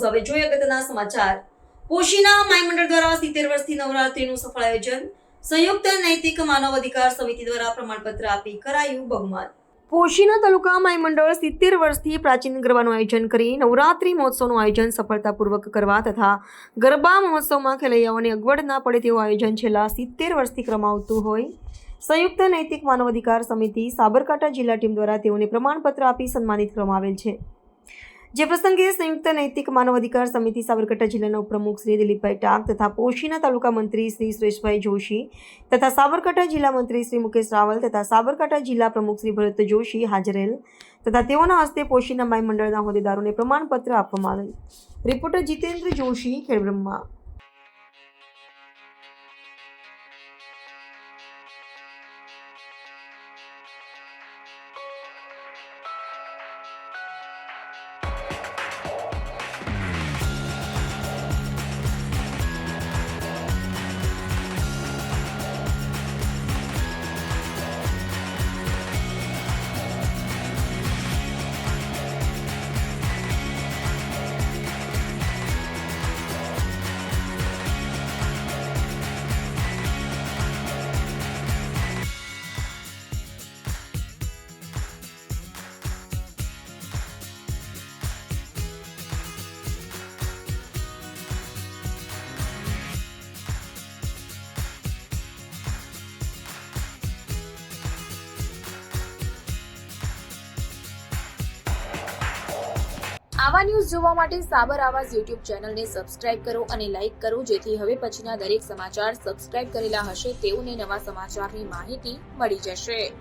તો હવે જોઈએ અગત્યના સમાચાર। પોશીના માઈ મંડળ દ્વારા 70 વર્ષથી નવરાત્રીનું સફળ આયોજન। સંયુક્ત નૈતિક માનવ અધિકાર સમિતિ દ્વારા પ્રમાણપત્ર આપી કરાયું બહુમાન। પોશીના તાલુકા માઈ મંડળ 70 વર્ષથી પ્રાચીન ગરબાનું આયોજન કરી નવરાત્રી મહોત્સવનું આયોજન સફળતાપૂર્વક કરવા તથા ગરબા મહોત્સવમાં ખેલૈયાઓને અગવડ ના પડે તેવું આયોજન છેલ્લા 70 વર્ષથી કરવામાં આવતું હોય સંયુક્ત નૈતિક માનવ અધિકાર સમિતિ સાબરકાંઠા જિલ્લા ટીમ દ્વારા તેઓને પ્રમાણપત્ર આપી સન્માનિત કરવામાં આવેલ છે। જે પ્રસંગે સંયુક્ત નૈતિક માનવ અધિકાર સમિતિ સાબરકાંઠા જિલ્લાના ઉપપ્રમુખ શ્રી દિલીપભાઈ ટાંક તથા પોશીના તાલુકા મંત્રી શ્રી સુરેશભાઈ જોશી તથા સાબરકાંઠા જિલ્લા મંત્રી શ્રી મુકેશ રાવલ તથા સાબરકાંઠા જિલ્લા પ્રમુખ શ્રી ભરત જોશી હાજર રહેલ તથા તેઓના હસ્તે પોશીના માઈ મંડળના હોદ્દેદારોને પ્રમાણપત્ર આપવામાં આવેલ। રિપોર્ટર જીતેન્દ્ર જોશી, ખેડબ્રહ્મા। આવા ન્યૂઝ જોવા માટે સાબર આવાઝ યુટ્યુબ ચેનલને સબસ્ક્રાઇબ કરો અને લાઇક કરો, જેથી હવે પછીના દરેક સમાચાર સબસ્ક્રાઇબ કરેલા હશે તેઓને નવા સમાચારની માહિતી મળી જશે।